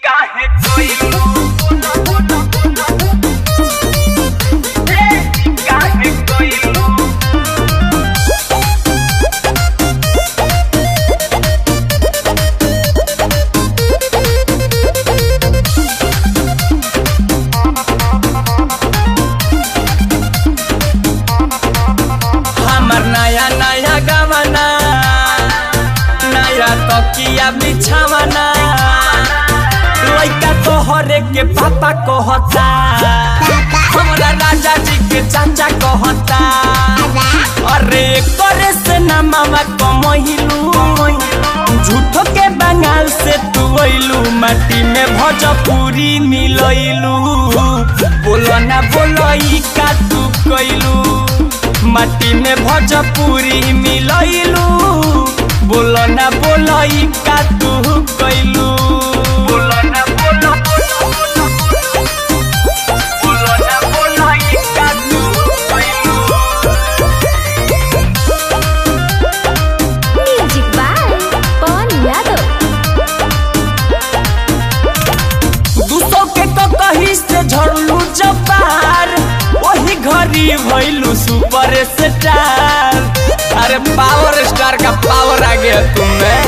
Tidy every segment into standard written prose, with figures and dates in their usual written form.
काहे कोइलू काहे कोइलू हमर नया नया गवाना नया तकिया बिछावना लइका तोहरे के पापा कहता हमरा राजा जी के चाचा कहता अरे करे से ना मामा कमहिलू झूठो के बंगाल से तू अइलू माटी में भोजपुरी मिलइलू बोलो ना बोलई का तू कइलू माटी में भोजपुरी मिलइलू बोलो ना बोलई का तू कइलू बोलो ना बोलो बोलो ना बोलई का तू कइलू म्यूजिक बाय पवन यादव। 200 के तो कहीं से झड़लू जबार वही घरी भइलू सुपर स्टार अरे पावर स्टार का पावर आ गया तुम्हें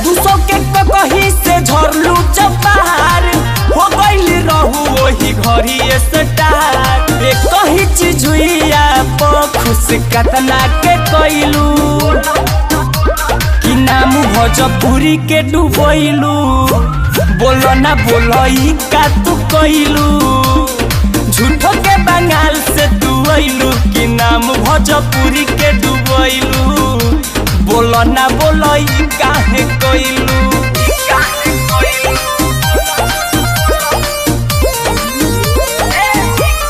200 के तो कहीं से झड़लू जबार हो गइली रहू वही घरी स्टार एक कहीं चीज हुई आप खुश कतना के कइलू कि नाम भोजपुरी के डूबइलू बोलो ना बोलई का तू कइलू झूठो के बंगाल से तू अइलू कि नाम भोजपुरी के डूबइलू बोलो ना बोलई काहे कइलू काहे कइलू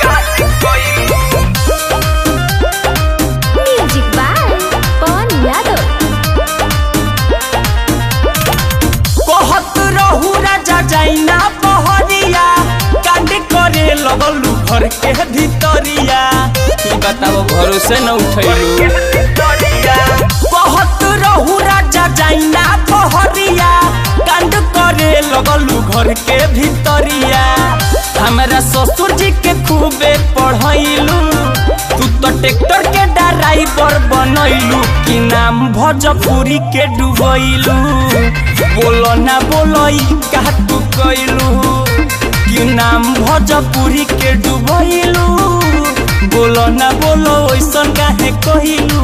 काहे कइलू म्यूजिक बाय पवन यादव। कहत रहू राजा जाइना पहरिया कांड करे लगलू घर के भीतरिया ई बताओ भरोसे न उठैलू कहत रहू राजा जाइना पहरिया कांड करे लगलू घर के भीतरिया हमरा ससुर जी के खूबे पढ़ैलू तू तो ट्रैक्टर के ड्राइवर बनैलू कि नाम भोजपुरी के डूबैलू बोलो ना बोलई का तू कइलू कि नाम भोजपुरी के डूबैलू बोलो ना बोलो ऐसन काहे कइलू।